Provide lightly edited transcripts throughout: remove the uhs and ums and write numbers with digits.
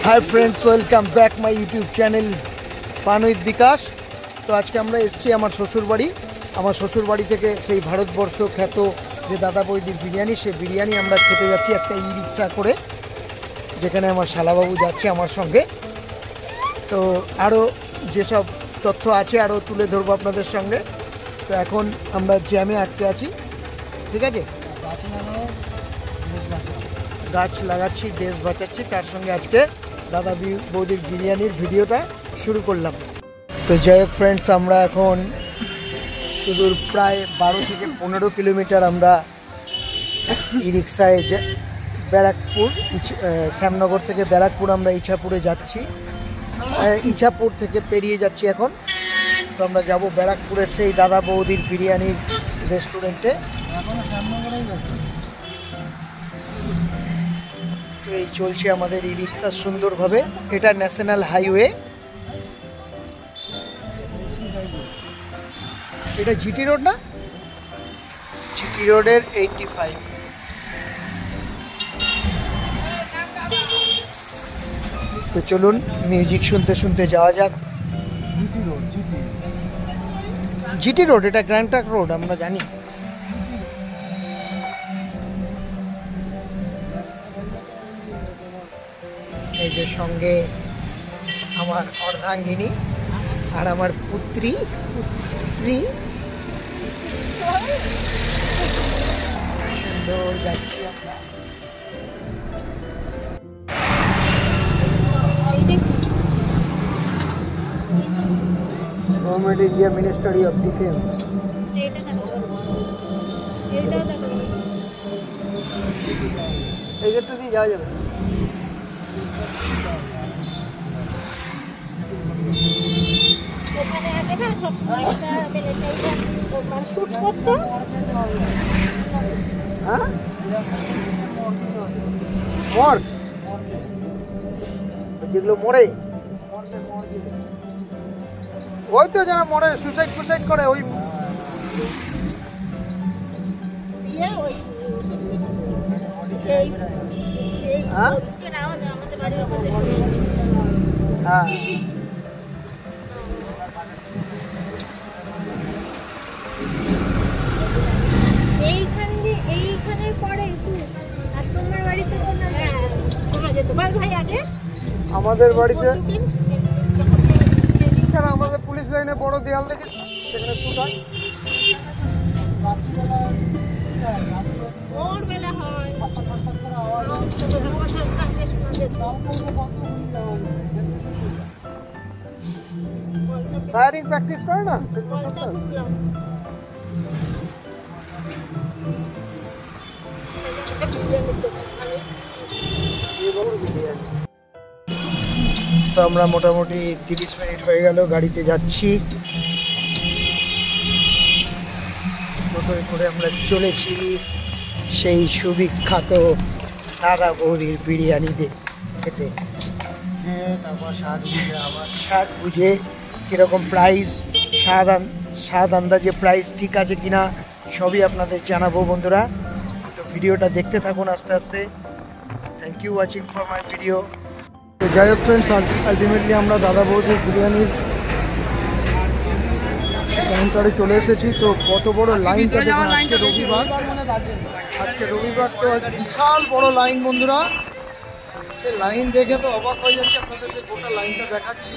Hi friends, welcome back my YouTube channel पान with विकास। तो आज के আমরা এসেছি আমার শ্বশুর বাড়ি থেকে সেই ভারতবর্ষ খ্যাত যে দাদা বৌদির বিরিয়ানি, সেই বিরিয়ানি আমরা খেতে যাচ্ছি একটা ই রিক্সা করে, যেখানে আমার শালাবাবু যাচ্ছে আমার সঙ্গে। তো আরও যেসব তথ্য আছে আরও তুলে ধরবো আপনাদের সঙ্গে। তো এখন আমরা জ্যামে আটকে আছি, ঠিক আছে। গাছ লাগাচ্ছি, দেশ বাঁচাচ্ছি, তার সঙ্গে আজকে দাদা বৌদির বিরিয়ানির ভিডিওটা শুরু করলাম। তো যাই হোক ফ্রেন্ডস, আমরা এখন সুদূর প্রায় 12 থেকে 15 কিলোমিটার আমরা ই রিক্সায় ব্যারাকপুর, শ্যামনগর থেকে ব্যারাকপুর আমরা ইছাপুরে যাচ্ছি। ইছাপুর থেকে পেরিয়ে যাচ্ছি এখন। তো আমরা যাব ব্যারাকপুরের সেই দাদা বৌদির বিরিয়ানির রেস্টুরেন্টে। তো এই চলছে আমাদের ই রিক্সা সুন্দরভাবে। এটা ন্যাশনাল হাইওয়ে, এটা জিটি রোড না, জিটি রোডের 85। তো চলুন মিউজিক শুনতে শুনতে যাওয়া যাক। জিটি রোড, এটা গ্র্যান্ড ট্রাঙ্ক রোড, আমরা জানি। এই যে সঙ্গে আমার অর্ধাঙ্গিনী আর আমার পুত্রী সুন্দর যাচ্ছি আমরা। Government India ministry of defence. এই গেটটা দিয়ে যাওয়া যাবে। যেগুলো মরে, ওই তো যারা মরে সুসাইড করে, ওই হ্যাঁ। এইখানে পড়ে আর তোমার বাড়িতে শোনা যায়। তোমার ভাই আগে আমাদের বাড়িতে, আমাদের পুলিশ লাইনে বড় দেয়াল দেখে সেখানে শুট হয়। ফায়ারিং প্র্যাকটিস করে না। তো আমরা মোটামুটি 30 মিনিট হয়ে গেল গাড়িতে যাচ্ছি। টোটোয় করে আমরা চলেছি সেই সুবিখ্যাত দাদা বৌদির বিরিয়ানি খেতে। তারপর স্বাদ বুঝে কীরকম প্রাইস, স্বাদ আন্দাজে প্রাইস ঠিক আছে কিনা সবই আপনাদের জানাবো বন্ধুরা। তো ভিডিওটা দেখতে থাকুন আস্তে আস্তে। Thank you watching for my video. তো যাই হোক ফ্রেন্ডস, আলটিমেটলি আমরা দাদা বৌদির বিরিয়ানির কাউন্টারে চলে এসেছি। তো কত বড় লাইনটা দেখুন। আজকে রবিবার তো বিশাল বড় লাইন বন্ধুরা। সে লাইন দেখে তো অবাক হয়ে যাচ্ছে, আপনাদেরকে গোটা লাইনটা দেখাচ্ছি।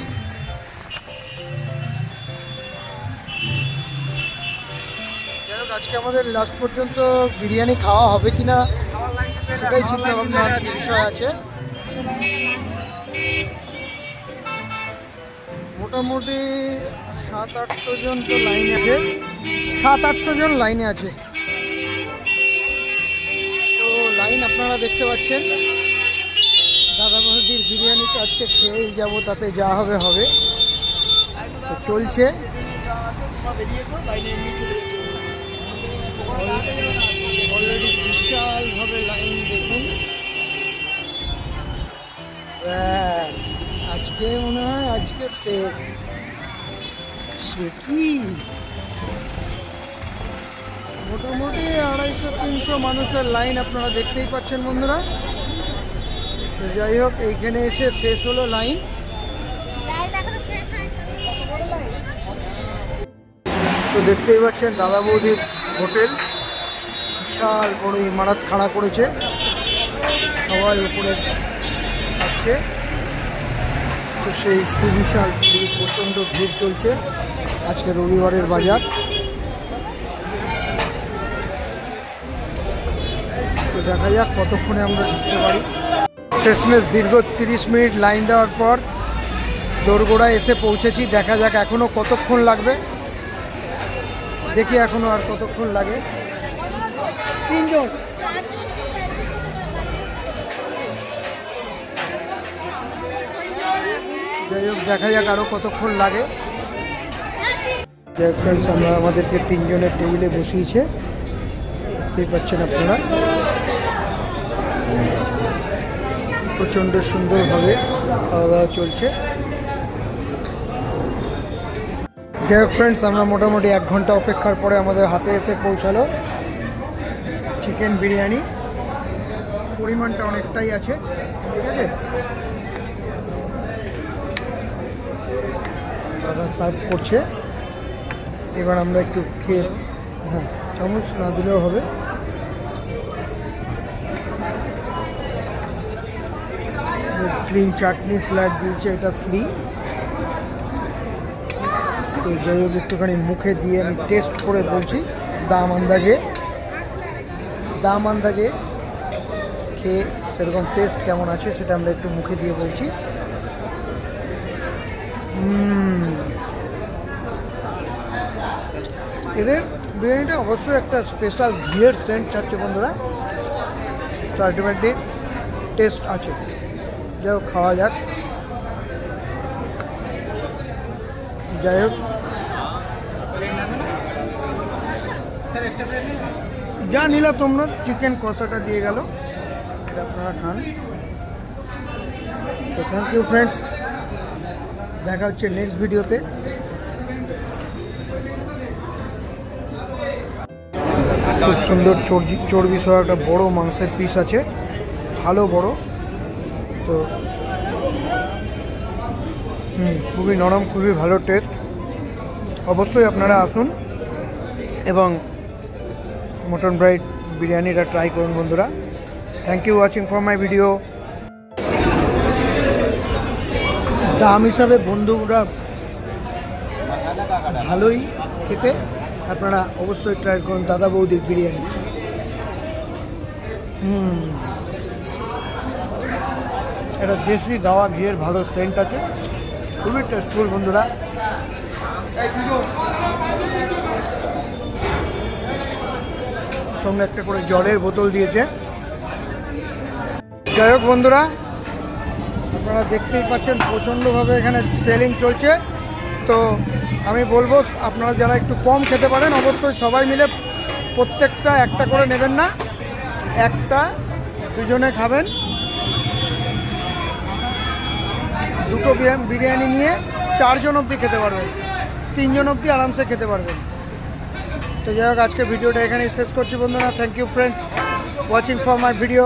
যাই হোক, আজকে আমাদের লাস্ট পর্যন্ত বিরিয়ানি খাওয়া হবে কিনা সেটাই চিন্তা ভাবনার বিষয় আছে। মোটামুটি 700-800 জন তো লাইনে আছে, 700-800 জন লাইনে আছে। তো লাইন আপনারা দেখতে পাচ্ছেন। দাদা বৌদির বিরিয়ানি তো আজকে খেয়েই যাবো, তাতে যা হবে হবে। তো চলছে অলরেডি বিশালভাবে লাইন দেখুন। আজকে মনে হয় আজকে শেষ। সে কি মোটামুটি 250-300 মানুষের লাইন আপনারা দেখতেই পাচ্ছেন বন্ধুরা। তো যাই হোক, এইখানে এসে শেষ হলো লাইন। তো দেখতেই পাচ্ছেন দাদা বৌদির হোটেল, বিশাল বড় ইমারত খাড়া করেছে, সবাই উপরে থাকছে। তো সেই সুবিশাল ভিড়, প্রচণ্ড ভিড় চলছে আজকে রবিবারের বাজার। তো দেখা যাক কতক্ষণে আমরা ঢুকতে পারি। শেষমেশ দীর্ঘ 30 মিনিট লাইন দেওয়ার পর দোরগোড়ায় এসে পৌঁছেছি। দেখা যাক এখনও কতক্ষণ লাগবে, দেখি এখনও আর কতক্ষণ লাগে। 3 জন। যাই হোক, দেখা যাক আরও কতক্ষণ লাগে। যাই হোক ফ্রেন্ডস, আমরা আমাদেরকে 3 জনের টেবিলে বসিয়েছে, দেখতেই পাচ্ছেন আপনারা। প্রচণ্ড সুন্দরভাবে খাওয়া দাওয়া চলছে। যাই হোক ফ্রেন্ডস, আমরা মোটামুটি 1 ঘন্টা অপেক্ষার পরে আমাদের হাতে এসে পৌঁছালো চিকেন বিরিয়ানি। পরিমাণটা অনেকটাই আছে, ঠিক আছে। দাদা সার্ভ করছে, এবার আমরা একটু খেয়ে, হ্যাঁ চামচ না দিলেও হবে। গ্রিন চাটনি স্যালাড দিয়েছে, এটা ফ্রি। তো যাই হোক, একটুখানি মুখে দিয়ে আমি টেস্ট করে বলছি, দাম আন্দাজে খেয়ে সেরকম টেস্ট কেমন আছে সেটা আমরা একটু মুখে দিয়ে বলছি। এদের বিরিয়ানিটা অবশ্যই একটা স্পেশাল ঘিয়ের সেন্ট ছাড়ছে বন্ধুরা, তো আলটিমেটলি টেস্ট আছে। যাই হোক, খাওয়া যাক। যাই হোক, যা নিলা তোমরা, চিকেন কষাটা দিয়ে গেল, এটা আপনারা খান। তো থ্যাংক ইউ ফ্রেন্ডস, দেখা হচ্ছে নেক্সট ভিডিওতে। খুব সুন্দর চর্বি সহ একটা বড় মাংসের পিস আছে, ভালো বড়। তো খুবই নরম, খুবই ভালো টেস্ট। অবশ্যই আপনারা আসুন এবং মটন ব্রাইড বিরিয়ানিটা ট্রাই করুন বন্ধুরা। Thank you watching for my video. দাম হিসাবে বন্ধুরা ভালোই খেতে, আপনারা অবশ্যই ট্রাই করুন দাদা বৌদির বিরিয়ানি। এটা দেশি গাওয়া ঘিয়ের ভালো সেন্ট আছে, খুবই টেস্টফুল বন্ধুরা। সঙ্গে একটা করে জলের বোতল দিয়েছে। যাই হোক বন্ধুরা, আপনারা দেখতেই পাচ্ছেন প্রচণ্ডভাবে এখানে সেলিং চলছে। তো আমি বলবো আপনারা যারা একটু কম খেতে পারেন, অবশ্যই সবাই মিলে প্রত্যেকটা একটা করে নেবেন না, একটা দুজনে খাবেন। 2টো বিরিয়ানি নিয়ে 4 জন অবধি খেতে পারবেন, 3 জন অবধি আরামসে খেতে পারবেন। তো যাই হোক, আজকে ভিডিওটা এখানেই শেষ করছি বন্ধুরা। Thank you friends watching for my video.